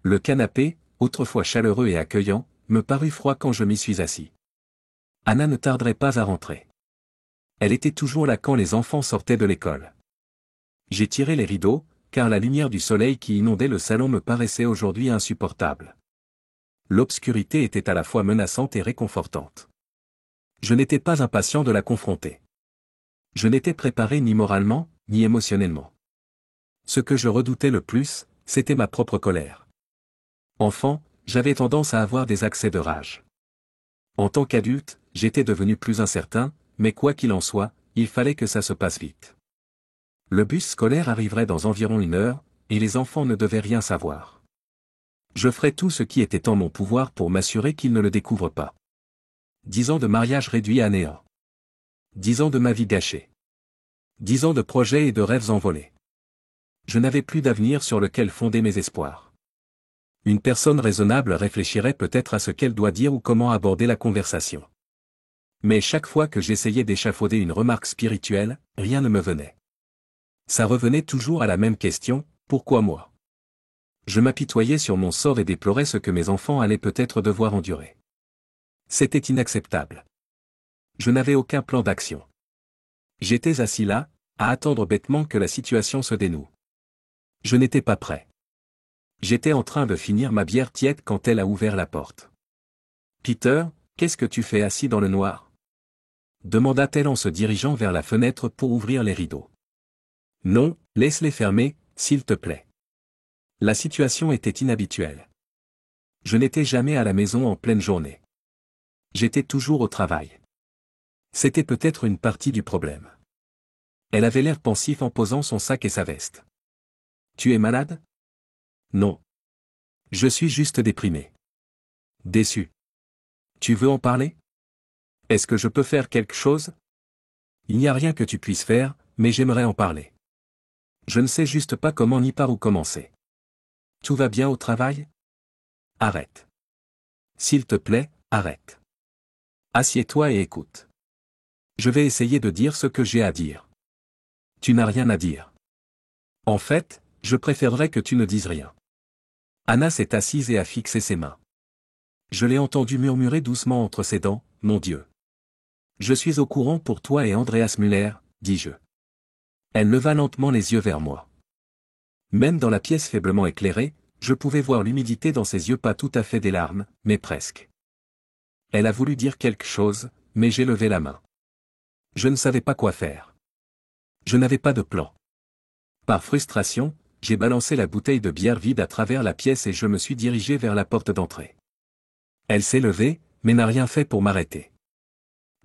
Le canapé, autrefois chaleureux et accueillant, me parut froid quand je m'y suis assis. Anna ne tarderait pas à rentrer. Elle était toujours là quand les enfants sortaient de l'école. J'ai tiré les rideaux, car la lumière du soleil qui inondait le salon me paraissait aujourd'hui insupportable. L'obscurité était à la fois menaçante et réconfortante. Je n'étais pas impatient de la confronter. Je n'étais préparé ni moralement, ni émotionnellement. Ce que je redoutais le plus, c'était ma propre colère. Enfant, j'avais tendance à avoir des accès de rage. En tant qu'adulte, j'étais devenu plus incertain, mais quoi qu'il en soit, il fallait que ça se passe vite. Le bus scolaire arriverait dans environ 1 heure, et les enfants ne devaient rien savoir. Je ferais tout ce qui était en mon pouvoir pour m'assurer qu'ils ne le découvrent pas. 10 ans de mariage réduit à néant. 10 ans de ma vie gâchée. 10 ans de projets et de rêves envolés. Je n'avais plus d'avenir sur lequel fonder mes espoirs. Une personne raisonnable réfléchirait peut-être à ce qu'elle doit dire ou comment aborder la conversation. Mais chaque fois que j'essayais d'échafauder une remarque spirituelle, rien ne me venait. Ça revenait toujours à la même question, pourquoi moi? Je m'apitoyais sur mon sort et déplorais ce que mes enfants allaient peut-être devoir endurer. C'était inacceptable. Je n'avais aucun plan d'action. J'étais assis là, à attendre bêtement que la situation se dénoue. Je n'étais pas prêt. J'étais en train de finir ma bière tiède quand elle a ouvert la porte. « Peter, qu'est-ce que tu fais assis dans le noir ?» demanda-t-elle en se dirigeant vers la fenêtre pour ouvrir les rideaux. « Non, laisse-les fermer, s'il te plaît. » La situation était inhabituelle. Je n'étais jamais à la maison en pleine journée. J'étais toujours au travail. C'était peut-être une partie du problème. Elle avait l'air pensif en posant son sac et sa veste. « Tu es malade ? » ? « Non. Je suis juste déprimé. » »« Déçu. » »« Tu veux en parler ? Est-ce que je peux faire quelque chose ? » ?»« Il n'y a rien que tu puisses faire, mais j'aimerais en parler. Je ne sais juste pas comment ni par où commencer. Tout va bien au travail ? Arrête. S'il te plaît, arrête. Assieds-toi et écoute. Je vais essayer de dire ce que j'ai à dire. Tu n'as rien à dire. En fait, je préférerais que tu ne dises rien. Anna s'est assise et a fixé ses mains. Je l'ai entendu murmurer doucement entre ses dents, « Mon Dieu. Je suis au courant pour toi et Andreas Müller, dis-je. » Elle leva lentement les yeux vers moi. Même dans la pièce faiblement éclairée, je pouvais voir l'humidité dans ses yeux, pas tout à fait des larmes, mais presque. Elle a voulu dire quelque chose, mais j'ai levé la main. Je ne savais pas quoi faire. Je n'avais pas de plan. Par frustration, j'ai balancé la bouteille de bière vide à travers la pièce et je me suis dirigé vers la porte d'entrée. Elle s'est levée, mais n'a rien fait pour m'arrêter.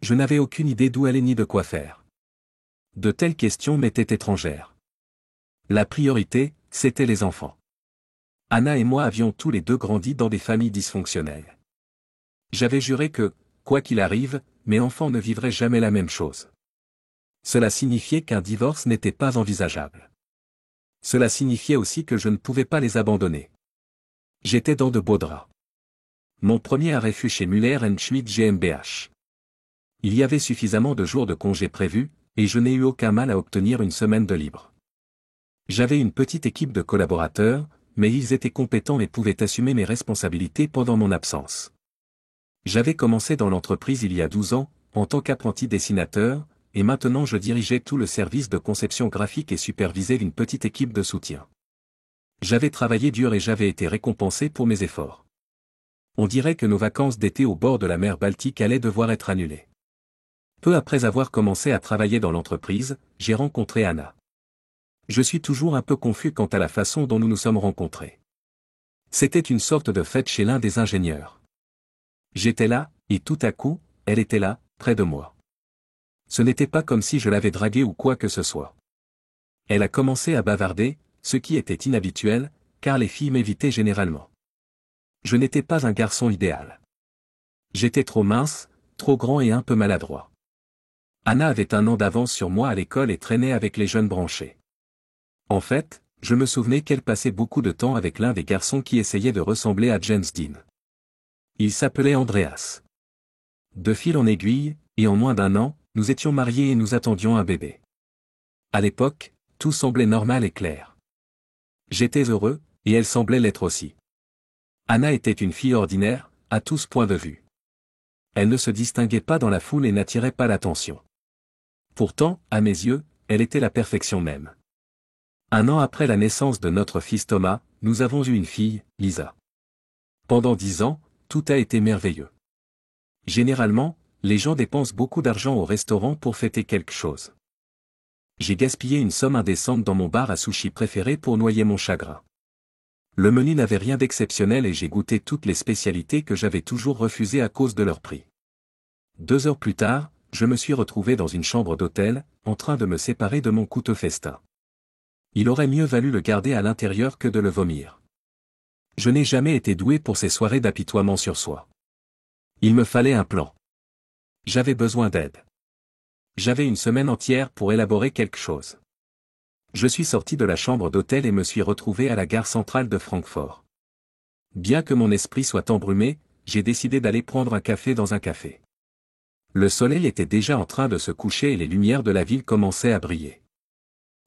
Je n'avais aucune idée d'où aller ni de quoi faire. De telles questions m'étaient étrangères. La priorité, c'était les enfants. Anna et moi avions tous les deux grandi dans des familles dysfonctionnelles. J'avais juré que, quoi qu'il arrive, mes enfants ne vivraient jamais la même chose. Cela signifiait qu'un divorce n'était pas envisageable. Cela signifiait aussi que je ne pouvais pas les abandonner. J'étais dans de beaux draps. Mon premier arrêt fut chez Müller & Schmidt GmbH. Il y avait suffisamment de jours de congé prévus, et je n'ai eu aucun mal à obtenir une semaine de libre. J'avais une petite équipe de collaborateurs, mais ils étaient compétents et pouvaient assumer mes responsabilités pendant mon absence. J'avais commencé dans l'entreprise il y a 12 ans, en tant qu'apprenti dessinateur, et maintenant je dirigeais tout le service de conception graphique et supervisais une petite équipe de soutien. J'avais travaillé dur et j'avais été récompensé pour mes efforts. On dirait que nos vacances d'été au bord de la mer Baltique allaient devoir être annulées. Peu après avoir commencé à travailler dans l'entreprise, j'ai rencontré Anna. Je suis toujours un peu confus quant à la façon dont nous nous sommes rencontrés. C'était une sorte de fête chez l'un des ingénieurs. J'étais là, et tout à coup, elle était là, près de moi. Ce n'était pas comme si je l'avais draguée ou quoi que ce soit. Elle a commencé à bavarder, ce qui était inhabituel, car les filles m'évitaient généralement. Je n'étais pas un garçon idéal. J'étais trop mince, trop grand et un peu maladroit. Anna avait 1 an d'avance sur moi à l'école et traînait avec les jeunes branchés. En fait, je me souvenais qu'elle passait beaucoup de temps avec l'un des garçons qui essayait de ressembler à James Dean. Il s'appelait Andreas. De fil en aiguille, et en moins d'1 an, nous étions mariés et nous attendions un bébé. À l'époque, tout semblait normal et clair. J'étais heureux, et elle semblait l'être aussi. Anna était une fille ordinaire, à tous points de vue. Elle ne se distinguait pas dans la foule et n'attirait pas l'attention. Pourtant, à mes yeux, elle était la perfection même. 1 an après la naissance de notre fils Thomas, nous avons eu une fille, Lisa. Pendant 10 ans, tout a été merveilleux. Généralement, les gens dépensent beaucoup d'argent au restaurant pour fêter quelque chose. J'ai gaspillé une somme indécente dans mon bar à sushi préféré pour noyer mon chagrin. Le menu n'avait rien d'exceptionnel et j'ai goûté toutes les spécialités que j'avais toujours refusées à cause de leur prix. 2 heures plus tard, je me suis retrouvé dans une chambre d'hôtel, en train de me séparer de mon coûteux festin. Il aurait mieux valu le garder à l'intérieur que de le vomir. Je n'ai jamais été doué pour ces soirées d'apitoiement sur soi. Il me fallait un plan. J'avais besoin d'aide. J'avais une semaine entière pour élaborer quelque chose. Je suis sorti de la chambre d'hôtel et me suis retrouvé à la gare centrale de Francfort. Bien que mon esprit soit embrumé, j'ai décidé d'aller prendre un café dans un café. Le soleil était déjà en train de se coucher et les lumières de la ville commençaient à briller.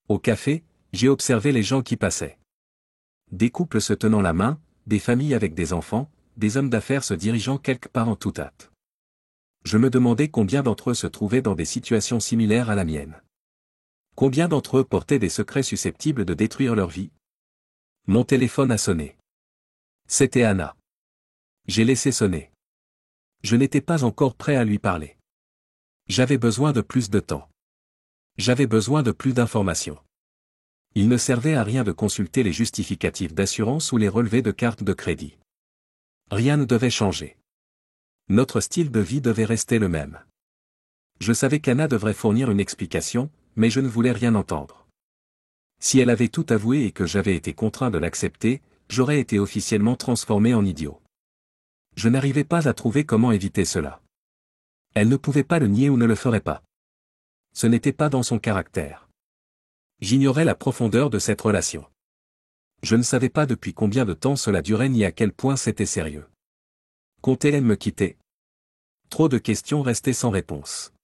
Au café, j'ai observé les gens qui passaient. Des couples se tenant la main, des familles avec des enfants, des hommes d'affaires se dirigeant quelque part en toute hâte. Je me demandais combien d'entre eux se trouvaient dans des situations similaires à la mienne. Combien d'entre eux portaient des secrets susceptibles de détruire leur vie? Mon téléphone a sonné. C'était Anna. J'ai laissé sonner. Je n'étais pas encore prêt à lui parler. J'avais besoin de plus de temps. J'avais besoin de plus d'informations. Il ne servait à rien de consulter les justificatifs d'assurance ou les relevés de carte de crédit. Rien ne devait changer. Notre style de vie devait rester le même. Je savais qu'Anna devrait fournir une explication, mais je ne voulais rien entendre. Si elle avait tout avoué et que j'avais été contraint de l'accepter, j'aurais été officiellement transformé en idiot. Je n'arrivais pas à trouver comment éviter cela. Elle ne pouvait pas le nier ou ne le ferait pas. Ce n'était pas dans son caractère. J'ignorais la profondeur de cette relation. Je ne savais pas depuis combien de temps cela durait ni à quel point c'était sérieux. Comptait-elle me quitter? Trop de questions restaient sans réponse.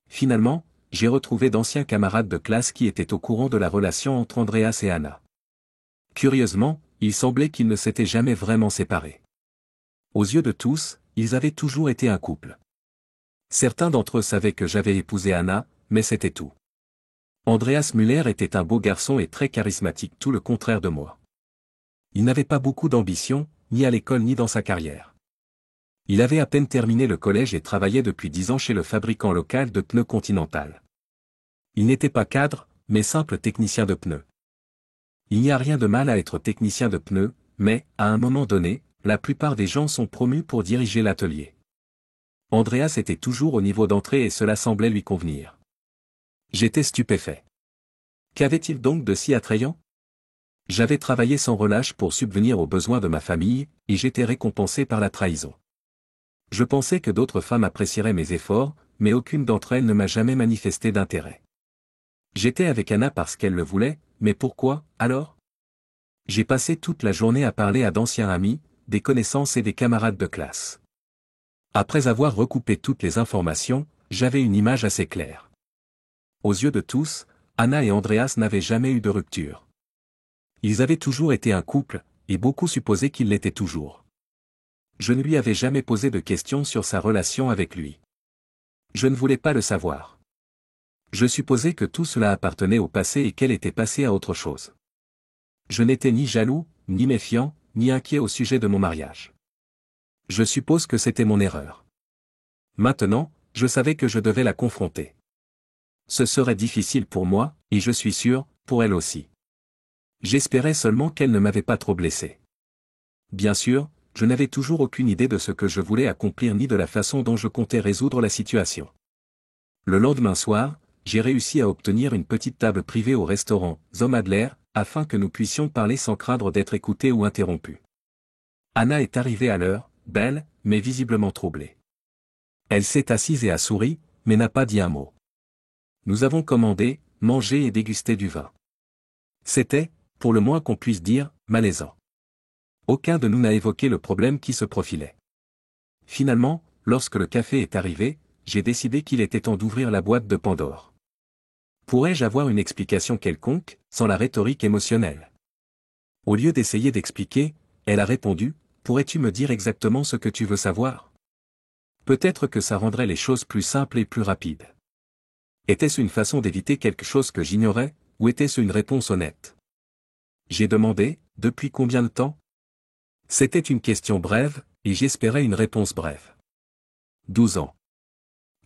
Finalement, j'ai retrouvé d'anciens camarades de classe qui étaient au courant de la relation entre Andreas et Anna. Curieusement, il semblait qu'ils ne s'étaient jamais vraiment séparés. Aux yeux de tous, ils avaient toujours été un couple. Certains d'entre eux savaient que j'avais épousé Anna, mais c'était tout. Andreas Müller était un beau garçon et très charismatique, tout le contraire de moi. Il n'avait pas beaucoup d'ambition, ni à l'école ni dans sa carrière. Il avait à peine terminé le collège et travaillait depuis 10 ans chez le fabricant local de pneus Continental. Il n'était pas cadre, mais simple technicien de pneus. Il n'y a rien de mal à être technicien de pneus, mais, à un moment donné, la plupart des gens sont promus pour diriger l'atelier. Andreas était toujours au niveau d'entrée et cela semblait lui convenir. J'étais stupéfait. Qu'avait-il donc de si attrayant? J'avais travaillé sans relâche pour subvenir aux besoins de ma famille, et j'étais récompensé par la trahison. Je pensais que d'autres femmes apprécieraient mes efforts, mais aucune d'entre elles ne m'a jamais manifesté d'intérêt. J'étais avec Anna parce qu'elle le voulait, mais pourquoi, alors? J'ai passé toute la journée à parler à d'anciens amis, des connaissances et des camarades de classe. Après avoir recoupé toutes les informations, j'avais une image assez claire. Aux yeux de tous, Anna et Andreas n'avaient jamais eu de rupture. Ils avaient toujours été un couple, et beaucoup supposaient qu'ils l'étaient toujours. Je ne lui avais jamais posé de questions sur sa relation avec lui. Je ne voulais pas le savoir. Je supposais que tout cela appartenait au passé et qu'elle était passée à autre chose. Je n'étais ni jaloux, ni méfiant, ni inquiet au sujet de mon mariage. Je suppose que c'était mon erreur. Maintenant, je savais que je devais la confronter. Ce serait difficile pour moi, et je suis sûr, pour elle aussi. J'espérais seulement qu'elle ne m'avait pas trop blessé. Bien sûr, je n'avais toujours aucune idée de ce que je voulais accomplir ni de la façon dont je comptais résoudre la situation. Le lendemain soir, j'ai réussi à obtenir une petite table privée au restaurant Zum Adler, afin que nous puissions parler sans craindre d'être écoutés ou interrompus. Anna est arrivée à l'heure, belle, mais visiblement troublée. Elle s'est assise et a souri, mais n'a pas dit un mot. Nous avons commandé, mangé et dégusté du vin. C'était, pour le moins qu'on puisse dire, malaisant. Aucun de nous n'a évoqué le problème qui se profilait. Finalement, lorsque le café est arrivé, j'ai décidé qu'il était temps d'ouvrir la boîte de Pandore. Pourrais-je avoir une explication quelconque, sans la rhétorique émotionnelle? Au lieu d'essayer d'expliquer, elle a répondu, Pourrais-tu me dire exactement ce que tu veux savoir? Peut-être que ça rendrait les choses plus simples et plus rapides. Était-ce une façon d'éviter quelque chose que j'ignorais, ou était-ce une réponse honnête? J'ai demandé, depuis combien de temps? C'était une question brève, et j'espérais une réponse brève. 12 ans.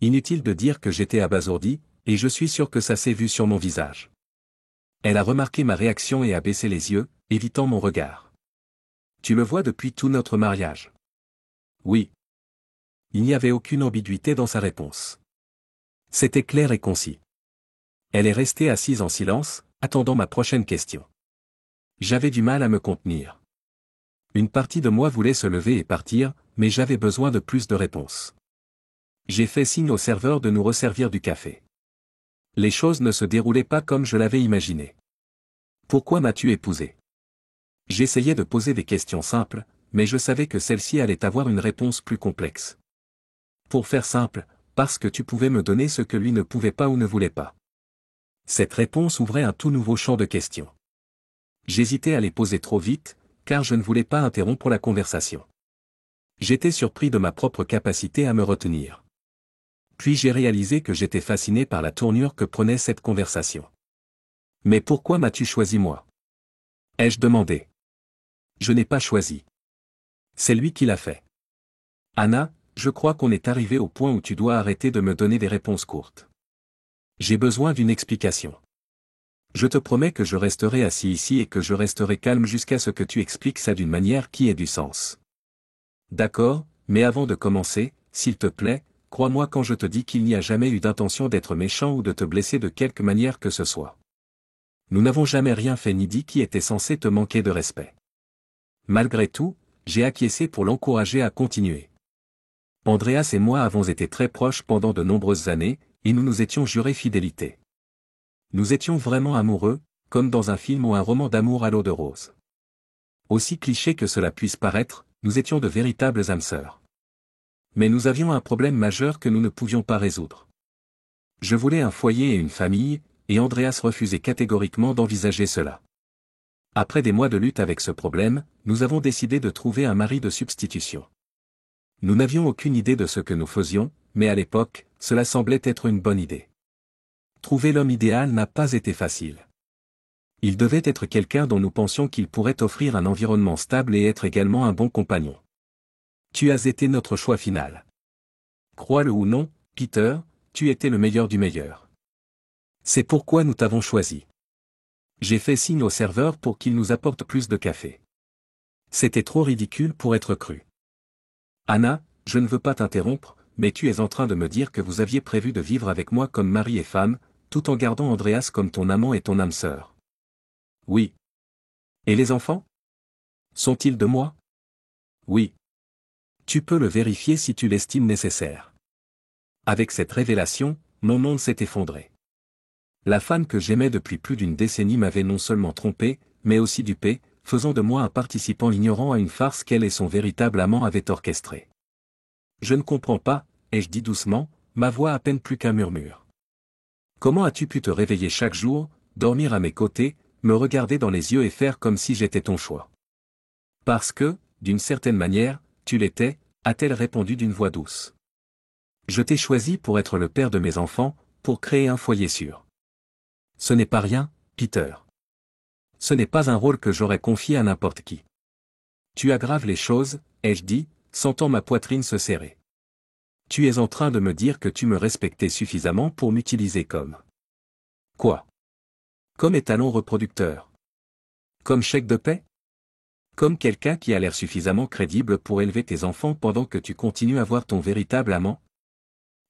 Inutile de dire que j'étais abasourdi, et je suis sûr que ça s'est vu sur mon visage. Elle a remarqué ma réaction et a baissé les yeux, évitant mon regard. Tu le vois depuis tout notre mariage? Oui. Il n'y avait aucune ambiguïté dans sa réponse. C'était clair et concis. Elle est restée assise en silence, attendant ma prochaine question. J'avais du mal à me contenir. Une partie de moi voulait se lever et partir, mais j'avais besoin de plus de réponses. J'ai fait signe au serveur de nous resservir du café. Les choses ne se déroulaient pas comme je l'avais imaginé. Pourquoi m'as-tu épousé? J'essayais de poser des questions simples, mais je savais que celle-ci allait avoir une réponse plus complexe. Pour faire simple, parce que tu pouvais me donner ce que lui ne pouvait pas ou ne voulait pas. Cette réponse ouvrait un tout nouveau champ de questions. J'hésitais à les poser trop vite, car je ne voulais pas interrompre la conversation. J'étais surpris de ma propre capacité à me retenir. Puis j'ai réalisé que j'étais fasciné par la tournure que prenait cette conversation. Mais pourquoi m'as-tu choisi moi? Ai-je demandé. Je n'ai pas choisi. C'est lui qui l'a fait. Anna, je crois qu'on est arrivé au point où tu dois arrêter de me donner des réponses courtes. J'ai besoin d'une explication. Je te promets que je resterai assis ici et que je resterai calme jusqu'à ce que tu expliques ça d'une manière qui ait du sens. D'accord, mais avant de commencer, s'il te plaît, crois-moi quand je te dis qu'il n'y a jamais eu d'intention d'être méchant ou de te blesser de quelque manière que ce soit. Nous n'avons jamais rien fait ni dit qui était censé te manquer de respect. Malgré tout, j'ai acquiescé pour l'encourager à continuer. Andreas et moi avons été très proches pendant de nombreuses années, et nous nous étions jurés fidélité. Nous étions vraiment amoureux, comme dans un film ou un roman d'amour à l'eau de rose. Aussi cliché que cela puisse paraître, nous étions de véritables âmes sœurs. Mais nous avions un problème majeur que nous ne pouvions pas résoudre. Je voulais un foyer et une famille, et Andreas refusait catégoriquement d'envisager cela. Après des mois de lutte avec ce problème, nous avons décidé de trouver un mari de substitution. Nous n'avions aucune idée de ce que nous faisions, mais à l'époque, cela semblait être une bonne idée. Trouver l'homme idéal n'a pas été facile. Il devait être quelqu'un dont nous pensions qu'il pourrait offrir un environnement stable et être également un bon compagnon. Tu as été notre choix final. Crois-le ou non, Peter, tu étais le meilleur du meilleur. C'est pourquoi nous t'avons choisi. J'ai fait signe au serveur pour qu'il nous apporte plus de café. C'était trop ridicule pour être cru. Anna, je ne veux pas t'interrompre, mais tu es en train de me dire que vous aviez prévu de vivre avec moi comme mari et femme, tout en gardant Andreas comme ton amant et ton âme sœur. Oui. Et les enfants? Sont-ils de moi? Oui. Tu peux le vérifier si tu l'estimes nécessaire. Avec cette révélation, mon monde s'est effondré. La femme que j'aimais depuis plus d'une décennie m'avait non seulement trompé, mais aussi dupé, faisant de moi un participant ignorant à une farce qu'elle et son véritable amant avaient orchestrée. Je ne comprends pas, ai-je dit doucement, ma voix à peine plus qu'un murmure. Comment as-tu pu te réveiller chaque jour, dormir à mes côtés, me regarder dans les yeux et faire comme si j'étais ton choix? Parce que, d'une certaine manière, tu l'étais, a-t-elle répondu d'une voix douce. Je t'ai choisi pour être le père de mes enfants, pour créer un foyer sûr. Ce n'est pas rien, Peter. Ce n'est pas un rôle que j'aurais confié à n'importe qui. Tu aggraves les choses, ai-je dit, sentant ma poitrine se serrer. Tu es en train de me dire que tu me respectais suffisamment pour m'utiliser comme... Quoi? Comme étalon reproducteur. Comme chèque de paie? Comme quelqu'un qui a l'air suffisamment crédible pour élever tes enfants pendant que tu continues à voir ton véritable amant?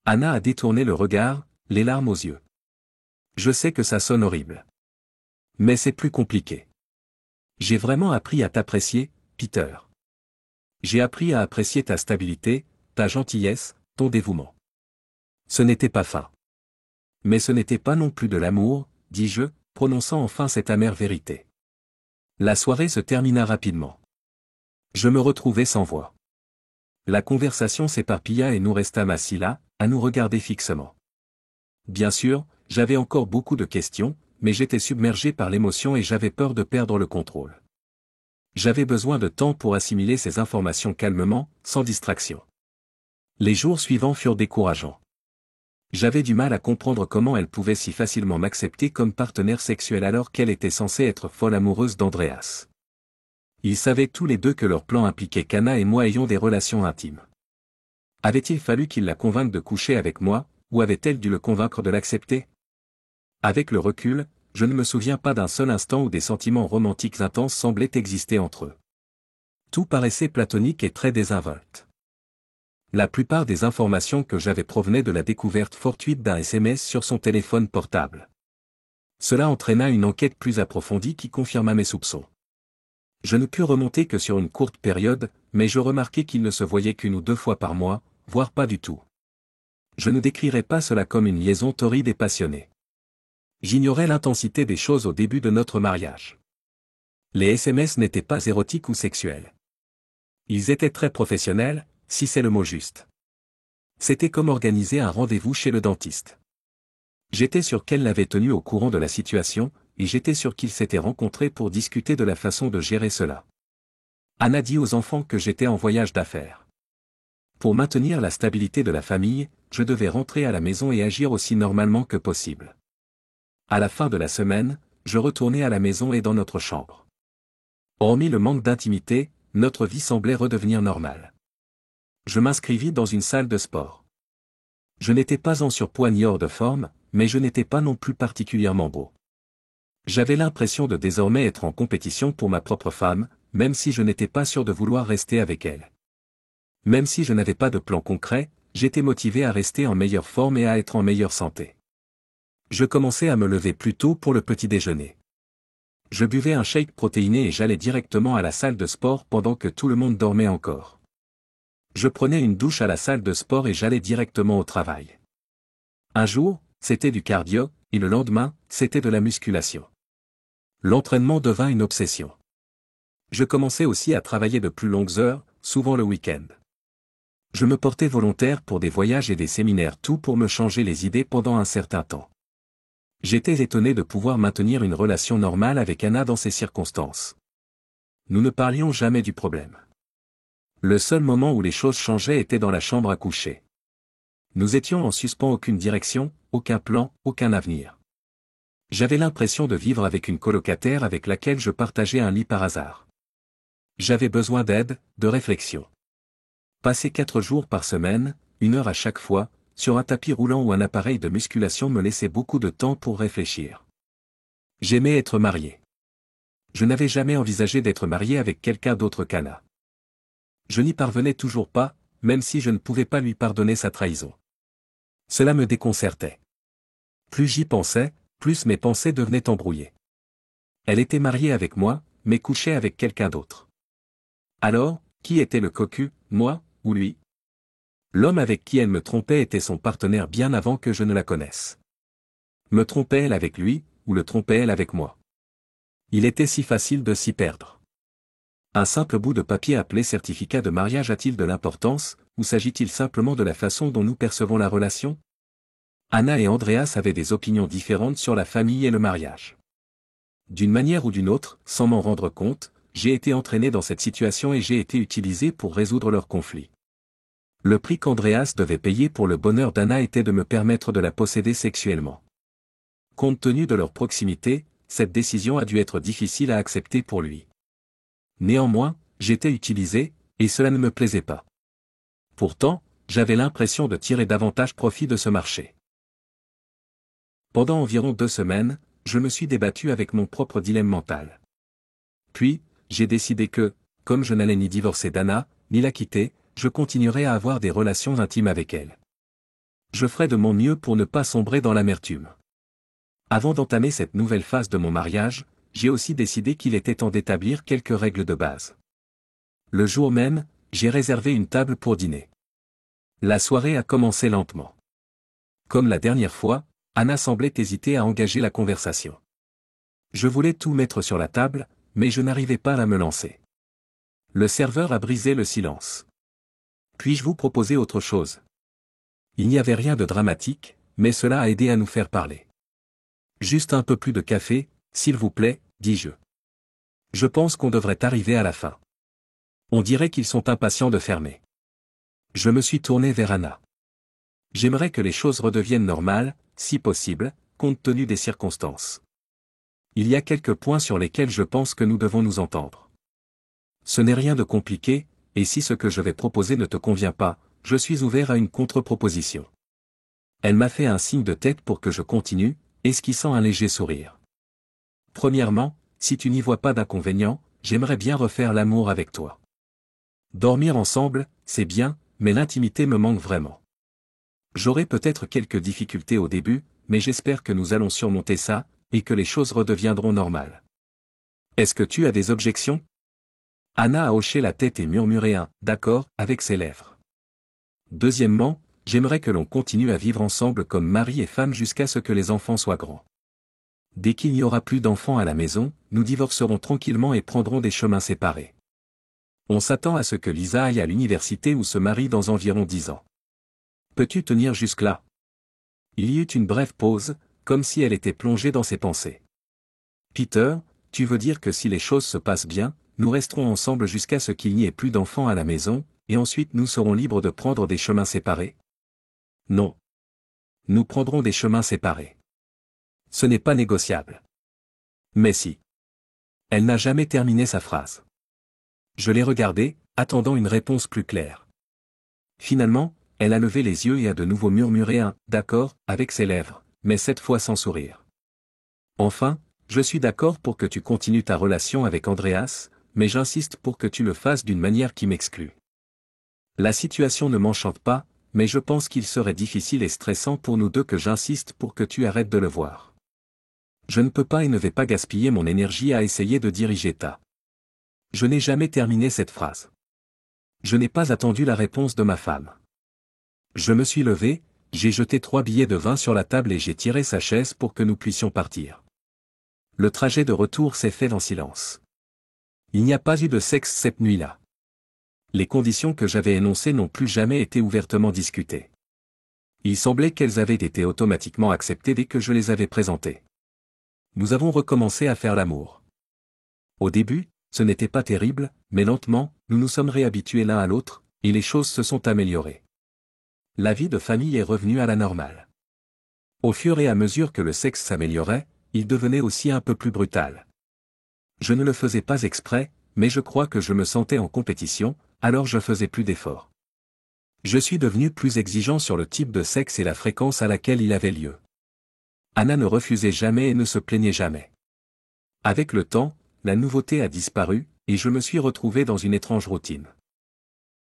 Anna a détourné le regard, les larmes aux yeux. Je sais que ça sonne horrible. Mais c'est plus compliqué. J'ai vraiment appris à t'apprécier, Peter. J'ai appris à apprécier ta stabilité, ta gentillesse, ton dévouement. Ce n'était pas fin. Mais ce n'était pas non plus de l'amour, dis-je, prononçant enfin cette amère vérité. La soirée se termina rapidement. Je me retrouvai sans voix. La conversation s'éparpilla et nous restâmes assis là, à nous regarder fixement. Bien sûr, j'avais encore beaucoup de questions, mais j'étais submergé par l'émotion et j'avais peur de perdre le contrôle. J'avais besoin de temps pour assimiler ces informations calmement, sans distraction. Les jours suivants furent décourageants. J'avais du mal à comprendre comment elle pouvait si facilement m'accepter comme partenaire sexuel alors qu'elle était censée être folle amoureuse d'Andreas. Ils savaient tous les deux que leur plan impliquait qu'Anna et moi ayons des relations intimes. Avait-il fallu qu'il la convainque de coucher avec moi, ou avait-elle dû le convaincre de l'accepter? Avec le recul, je ne me souviens pas d'un seul instant où des sentiments romantiques intenses semblaient exister entre eux. Tout paraissait platonique et très désinvolte. La plupart des informations que j'avais provenaient de la découverte fortuite d'un SMS sur son téléphone portable. Cela entraîna une enquête plus approfondie qui confirma mes soupçons. Je ne pus remonter que sur une courte période, mais je remarquai qu'ils ne se voyaient qu'une ou deux fois par mois, voire pas du tout. Je ne décrirais pas cela comme une liaison torride et passionnée. J'ignorais l'intensité des choses au début de notre mariage. Les SMS n'étaient pas érotiques ou sexuels. Ils étaient très professionnels, si c'est le mot juste. C'était comme organiser un rendez-vous chez le dentiste. J'étais sûr qu'elle l'avait tenu au courant de la situation, et j'étais sûr qu'ils s'étaient rencontrés pour discuter de la façon de gérer cela. Anna dit aux enfants que j'étais en voyage d'affaires. Pour maintenir la stabilité de la famille, je devais rentrer à la maison et agir aussi normalement que possible. À la fin de la semaine, je retournais à la maison et dans notre chambre. Hormis le manque d'intimité, notre vie semblait redevenir normale. Je m'inscrivis dans une salle de sport. Je n'étais pas en surpoids ni hors de forme, mais je n'étais pas non plus particulièrement beau. J'avais l'impression de désormais être en compétition pour ma propre femme, même si je n'étais pas sûr de vouloir rester avec elle. Même si je n'avais pas de plan concret, j'étais motivé à rester en meilleure forme et à être en meilleure santé. Je commençais à me lever plus tôt pour le petit déjeuner. Je buvais un shake protéiné et j'allais directement à la salle de sport pendant que tout le monde dormait encore. Je prenais une douche à la salle de sport et j'allais directement au travail. Un jour, c'était du cardio, et le lendemain, c'était de la musculation. L'entraînement devint une obsession. Je commençais aussi à travailler de plus longues heures, souvent le week-end. Je me portais volontaire pour des voyages et des séminaires, tout pour me changer les idées pendant un certain temps. J'étais étonné de pouvoir maintenir une relation normale avec Anna dans ces circonstances. Nous ne parlions jamais du problème. Le seul moment où les choses changeaient était dans la chambre à coucher. Nous étions en suspens, aucune direction, aucun plan, aucun avenir. J'avais l'impression de vivre avec une colocataire avec laquelle je partageais un lit par hasard. J'avais besoin d'aide, de réflexion. Passer 4 jours par semaine, 1 heure à chaque fois, sur un tapis roulant ou un appareil de musculation me laissait beaucoup de temps pour réfléchir. J'aimais être marié. Je n'avais jamais envisagé d'être marié avec quelqu'un d'autre qu'Anna. Je n'y parvenais toujours pas, même si je ne pouvais pas lui pardonner sa trahison. Cela me déconcertait. Plus j'y pensais, plus mes pensées devenaient embrouillées. Elle était mariée avec moi, mais couchait avec quelqu'un d'autre. Alors, qui était le cocu, moi, ou lui? L'homme avec qui elle me trompait était son partenaire bien avant que je ne la connaisse. Me trompait-elle avec lui, ou le trompait-elle avec moi? Il était si facile de s'y perdre. Un simple bout de papier appelé certificat de mariage a-t-il de l'importance, ou s'agit-il simplement de la façon dont nous percevons la relation? Anna et Andreas avaient des opinions différentes sur la famille et le mariage. D'une manière ou d'une autre, sans m'en rendre compte, j'ai été entraîné dans cette situation et j'ai été utilisé pour résoudre leur conflit. Le prix qu'Andreas devait payer pour le bonheur d'Anna était de me permettre de la posséder sexuellement. Compte tenu de leur proximité, cette décision a dû être difficile à accepter pour lui. Néanmoins, j'étais utilisé, et cela ne me plaisait pas. Pourtant, j'avais l'impression de tirer davantage profit de ce marché. Pendant environ 2 semaines, je me suis débattu avec mon propre dilemme mental. Puis, j'ai décidé que, comme je n'allais ni divorcer d'Anna, ni la quitter, je continuerai à avoir des relations intimes avec elle. Je ferai de mon mieux pour ne pas sombrer dans l'amertume. Avant d'entamer cette nouvelle phase de mon mariage, j'ai aussi décidé qu'il était temps d'établir quelques règles de base. Le jour même, j'ai réservé une table pour dîner. La soirée a commencé lentement. Comme la dernière fois, Anna semblait hésiter à engager la conversation. Je voulais tout mettre sur la table, mais je n'arrivais pas à me lancer. Le serveur a brisé le silence. Puis-je vous proposer autre chose? Il n'y avait rien de dramatique, mais cela a aidé à nous faire parler. Juste un peu plus de café, s'il vous plaît, dis-je. Je pense qu'on devrait arriver à la fin. On dirait qu'ils sont impatients de fermer. Je me suis tourné vers Anna. J'aimerais que les choses redeviennent normales, si possible, compte tenu des circonstances. Il y a quelques points sur lesquels je pense que nous devons nous entendre. Ce n'est rien de compliqué, et si ce que je vais proposer ne te convient pas, je suis ouvert à une contre-proposition. Elle m'a fait un signe de tête pour que je continue, esquissant un léger sourire. Premièrement, si tu n'y vois pas d'inconvénient, j'aimerais bien refaire l'amour avec toi. Dormir ensemble, c'est bien, mais l'intimité me manque vraiment. J'aurai peut-être quelques difficultés au début, mais j'espère que nous allons surmonter ça, et que les choses redeviendront normales. Est-ce que tu as des objections? Anna a hoché la tête et murmuré un « d'accord » avec ses lèvres. Deuxièmement, j'aimerais que l'on continue à vivre ensemble comme mari et femme jusqu'à ce que les enfants soient grands. Dès qu'il n'y aura plus d'enfants à la maison, nous divorcerons tranquillement et prendrons des chemins séparés. On s'attend à ce que Lisa aille à l'université ou se marie dans environ 10 ans. Peux-tu tenir jusque-là? Il y eut une brève pause, comme si elle était plongée dans ses pensées. Peter, tu veux dire que si les choses se passent bien, nous resterons ensemble jusqu'à ce qu'il n'y ait plus d'enfants à la maison, et ensuite nous serons libres de prendre des chemins séparés? Non. Nous prendrons des chemins séparés. Ce n'est pas négociable. Mais si. Elle n'a jamais terminé sa phrase. Je l'ai regardée, attendant une réponse plus claire. Finalement, elle a levé les yeux et a de nouveau murmuré un « d'accord » avec ses lèvres, mais cette fois sans sourire. Enfin, je suis d'accord pour que tu continues ta relation avec Andreas, mais j'insiste pour que tu le fasses d'une manière qui m'exclut. La situation ne m'enchante pas, mais je pense qu'il serait difficile et stressant pour nous deux que j'insiste pour que tu arrêtes de le voir. Je ne peux pas et ne vais pas gaspiller mon énergie à essayer de diriger ta. Je n'ai jamais terminé cette phrase. Je n'ai pas attendu la réponse de ma femme. Je me suis levé, j'ai jeté 3 billets de vin sur la table et j'ai tiré sa chaise pour que nous puissions partir. Le trajet de retour s'est fait en silence. Il n'y a pas eu de sexe cette nuit-là. Les conditions que j'avais énoncées n'ont plus jamais été ouvertement discutées. Il semblait qu'elles avaient été automatiquement acceptées dès que je les avais présentées. Nous avons recommencé à faire l'amour. Au début, ce n'était pas terrible, mais lentement, nous nous sommes réhabitués l'un à l'autre, et les choses se sont améliorées. La vie de famille est revenue à la normale. Au fur et à mesure que le sexe s'améliorait, il devenait aussi un peu plus brutal. Je ne le faisais pas exprès, mais je crois que je me sentais en compétition, alors je faisais plus d'efforts. Je suis devenu plus exigeant sur le type de sexe et la fréquence à laquelle il avait lieu. Anna ne refusait jamais et ne se plaignait jamais. Avec le temps, la nouveauté a disparu, et je me suis retrouvé dans une étrange routine.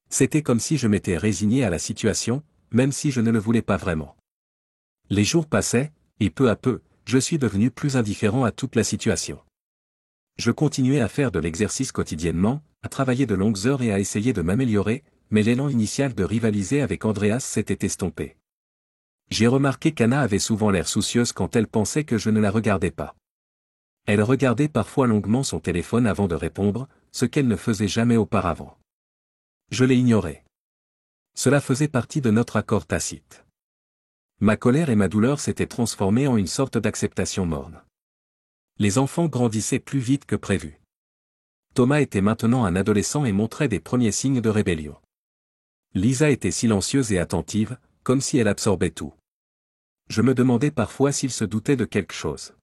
C'était comme si je m'étais résigné à la situation, même si je ne le voulais pas vraiment. Les jours passaient, et peu à peu, je suis devenu plus indifférent à toute la situation. Je continuais à faire de l'exercice quotidiennement, à travailler de longues heures et à essayer de m'améliorer, mais l'élan initial de rivaliser avec Andreas s'était estompé. J'ai remarqué qu'Anna avait souvent l'air soucieuse quand elle pensait que je ne la regardais pas. Elle regardait parfois longuement son téléphone avant de répondre, ce qu'elle ne faisait jamais auparavant. Je l'ai ignoré. Cela faisait partie de notre accord tacite. Ma colère et ma douleur s'étaient transformées en une sorte d'acceptation morne. Les enfants grandissaient plus vite que prévu. Thomas était maintenant un adolescent et montrait des premiers signes de rébellion. Lisa était silencieuse et attentive, comme si elle absorbait tout. Je me demandais parfois s'il se doutait de quelque chose.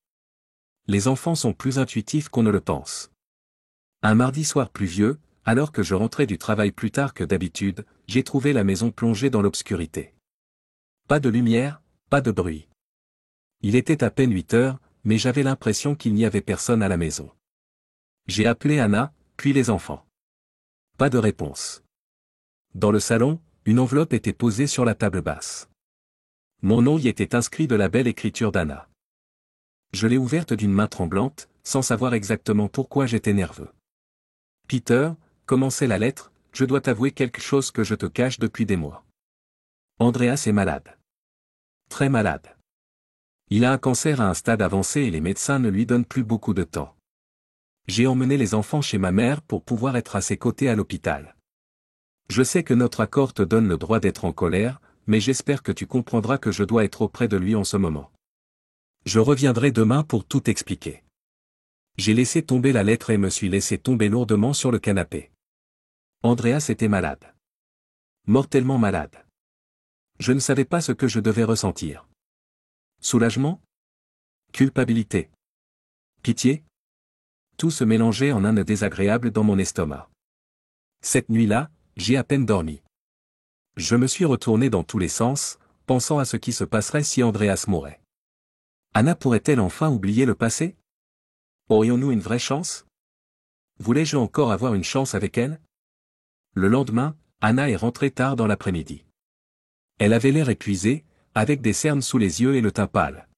Les enfants sont plus intuitifs qu'on ne le pense. Un mardi soir pluvieux, alors que je rentrais du travail plus tard que d'habitude, j'ai trouvé la maison plongée dans l'obscurité. Pas de lumière, pas de bruit. Il était à peine 8 heures, mais j'avais l'impression qu'il n'y avait personne à la maison. J'ai appelé Anna, puis les enfants. Pas de réponse. Dans le salon, une enveloppe était posée sur la table basse. Mon nom y était inscrit de la belle écriture d'Anna. Je l'ai ouverte d'une main tremblante, sans savoir exactement pourquoi j'étais nerveux. Peter, commençait la lettre, je dois t'avouer quelque chose que je te cache depuis des mois. Andreas est malade. Très malade. Il a un cancer à un stade avancé et les médecins ne lui donnent plus beaucoup de temps. J'ai emmené les enfants chez ma mère pour pouvoir être à ses côtés à l'hôpital. Je sais que notre accord te donne le droit d'être en colère, mais j'espère que tu comprendras que je dois être auprès de lui en ce moment. Je reviendrai demain pour tout expliquer. J'ai laissé tomber la lettre et me suis laissé tomber lourdement sur le canapé. Andreas était malade. Mortellement malade. Je ne savais pas ce que je devais ressentir. Soulagement? Culpabilité? Pitié? Tout se mélangeait en un nœud désagréable dans mon estomac. Cette nuit-là, j'ai à peine dormi. Je me suis retourné dans tous les sens, pensant à ce qui se passerait si Andreas mourait. Anna pourrait-elle enfin oublier le passé? Aurions-nous une vraie chance? Voulais-je encore avoir une chance avec elle? Le lendemain, Anna est rentrée tard dans l'après-midi. Elle avait l'air épuisée, avec des cernes sous les yeux et le teint pâle.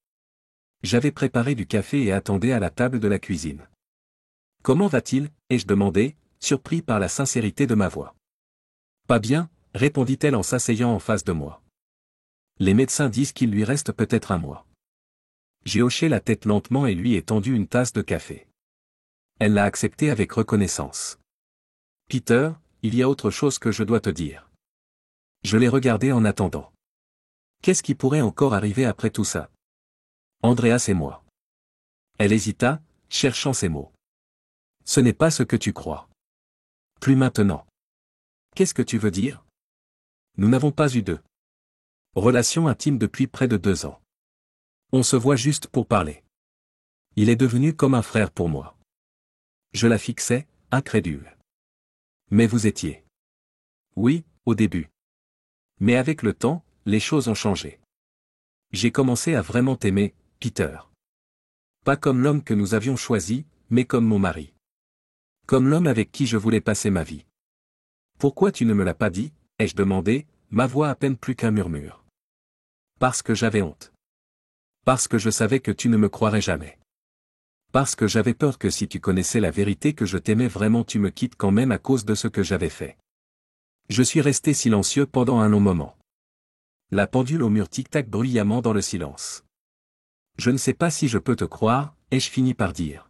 J'avais préparé du café et attendais à la table de la cuisine. « Comment va-t-il » ai-je demandé, surpris par la sincérité de ma voix. « Pas bien » répondit-elle en s'asseyant en face de moi. « Les médecins disent qu'il lui reste peut-être un mois. » J'ai hoché la tête lentement et lui ai tendu une tasse de café. Elle l'a accepté avec reconnaissance. « Peter, il y a autre chose que je dois te dire. » Je l'ai regardé en attendant. Qu'est-ce qui pourrait encore arriver après tout ça? Andreas et moi. Elle hésita, cherchant ses mots. Ce n'est pas ce que tu crois. Plus maintenant. Qu'est-ce que tu veux dire? Nous n'avons pas eu de relation intime depuis près de 2 ans. On se voit juste pour parler. Il est devenu comme un frère pour moi. Je la fixais, incrédule. Mais vous étiez. Oui, au début. Mais avec le temps, les choses ont changé. J'ai commencé à vraiment t'aimer, Peter. Pas comme l'homme que nous avions choisi, mais comme mon mari. Comme l'homme avec qui je voulais passer ma vie. Pourquoi tu ne me l'as pas dit, ai-je demandé, ma voix à peine plus qu'un murmure. Parce que j'avais honte. Parce que je savais que tu ne me croirais jamais. Parce que j'avais peur que si tu connaissais la vérité que je t'aimais vraiment tu me quittes quand même à cause de ce que j'avais fait. Je suis resté silencieux pendant un long moment. La pendule au mur tic-tac bruyamment dans le silence. Je ne sais pas si je peux te croire, ai-je fini par dire.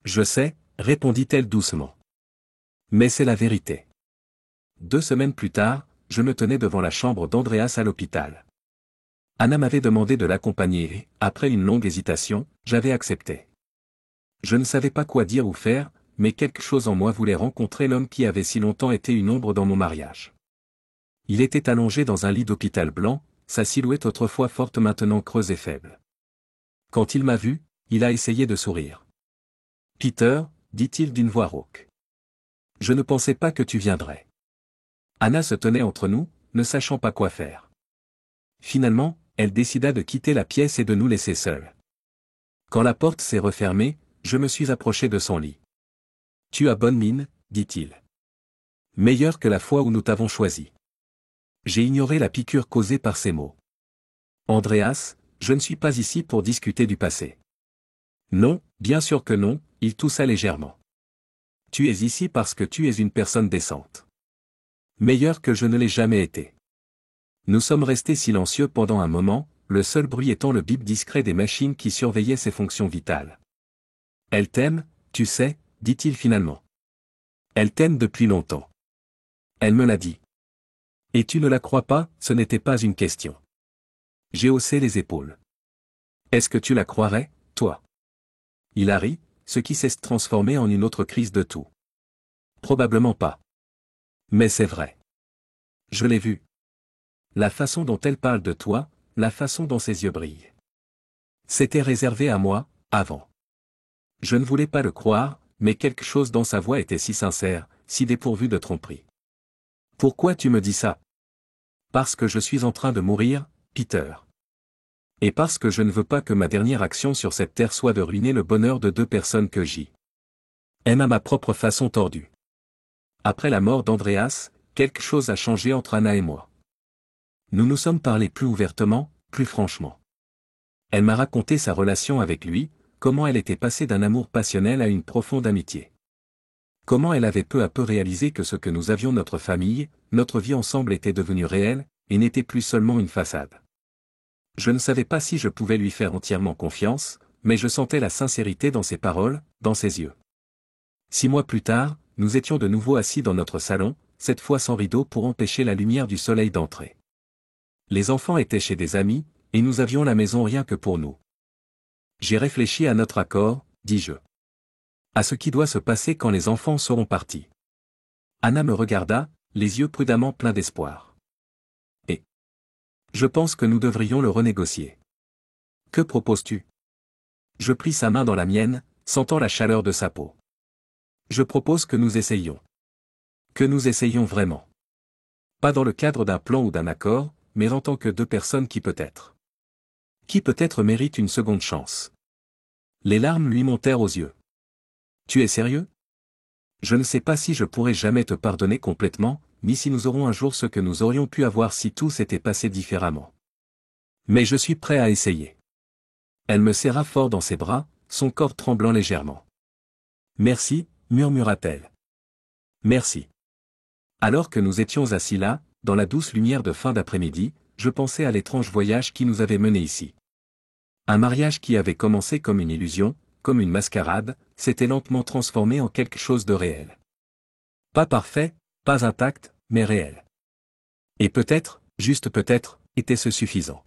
Je sais, répondit-elle doucement. Mais c'est la vérité. 2 semaines plus tard, je me tenais devant la chambre d'Andreas à l'hôpital. Anna m'avait demandé de l'accompagner et, après une longue hésitation, j'avais accepté. Je ne savais pas quoi dire ou faire, mais quelque chose en moi voulait rencontrer l'homme qui avait si longtemps été une ombre dans mon mariage. Il était allongé dans un lit d'hôpital blanc, sa silhouette autrefois forte maintenant creuse et faible. Quand il m'a vu, il a essayé de sourire. « Peter » dit-il d'une voix rauque. « Je ne pensais pas que tu viendrais. » Anna se tenait entre nous, ne sachant pas quoi faire. Finalement, elle décida de quitter la pièce et de nous laisser seuls. Quand la porte s'est refermée, je me suis approché de son lit. « Tu as bonne mine, dit-il. Meilleure que la fois où nous t'avons choisi. » J'ai ignoré la piqûre causée par ces mots. « Andreas, je ne suis pas ici pour discuter du passé. » Non, bien sûr que non, il toussa légèrement. « Tu es ici parce que tu es une personne décente. Meilleure que je ne l'ai jamais été. » Nous sommes restés silencieux pendant un moment, le seul bruit étant le bip discret des machines qui surveillaient ses fonctions vitales. « Elle t'aime, tu sais, dit-il finalement. Elle t'aime depuis longtemps. Elle me l'a dit. Et tu ne la crois pas, ce n'était pas une question. J'ai haussé les épaules. Est-ce que tu la croirais, toi? Il a ri, ce qui s'est transformé en une autre crise de tout. Probablement pas. Mais c'est vrai. Je l'ai vu. La façon dont elle parle de toi, la façon dont ses yeux brillent. C'était réservé à moi, avant. Je ne voulais pas le croire, mais quelque chose dans sa voix était si sincère, si dépourvu de tromperie. Pourquoi tu me dis ça? Parce que je suis en train de mourir, Peter. Et parce que je ne veux pas que ma dernière action sur cette terre soit de ruiner le bonheur de 2 personnes que j'aime à ma propre façon tordue. Après la mort d'Andreas, quelque chose a changé entre Anna et moi. Nous nous sommes parlé plus ouvertement, plus franchement. Elle m'a raconté sa relation avec lui, comment elle était passée d'un amour passionnel à une profonde amitié. Comment elle avait peu à peu réalisé que ce que nous avions notre famille, notre vie ensemble était devenu réel, et n'était plus seulement une façade. Je ne savais pas si je pouvais lui faire entièrement confiance, mais je sentais la sincérité dans ses paroles, dans ses yeux. 6 mois plus tard, nous étions de nouveau assis dans notre salon, cette fois sans rideau pour empêcher la lumière du soleil d'entrer. Les enfants étaient chez des amis, et nous avions la maison rien que pour nous. J'ai réfléchi à notre accord, dis-je. À ce qui doit se passer quand les enfants seront partis. Anna me regarda, les yeux prudemment pleins d'espoir. Et je pense que nous devrions le renégocier. Que proposes-tu? Je pris sa main dans la mienne, sentant la chaleur de sa peau. Je propose que nous essayions. Que nous essayions vraiment. Pas dans le cadre d'un plan ou d'un accord, mais en tant que deux personnes qui peut-être méritent une seconde chance. Les larmes lui montèrent aux yeux. Tu es sérieux? Je ne sais pas si je pourrai jamais te pardonner complètement, ni si nous aurons un jour ce que nous aurions pu avoir si tout s'était passé différemment. Mais je suis prêt à essayer. Elle me serra fort dans ses bras, son corps tremblant légèrement. Merci, murmura-t-elle. Merci. Alors que nous étions assis là, dans la douce lumière de fin d'après-midi, je pensais à l'étrange voyage qui nous avait menés ici. Un mariage qui avait commencé comme une illusion, comme une mascarade, s'était lentement transformé en quelque chose de réel. Pas parfait, pas intact, mais réel. Et peut-être, juste peut-être, était-ce suffisant.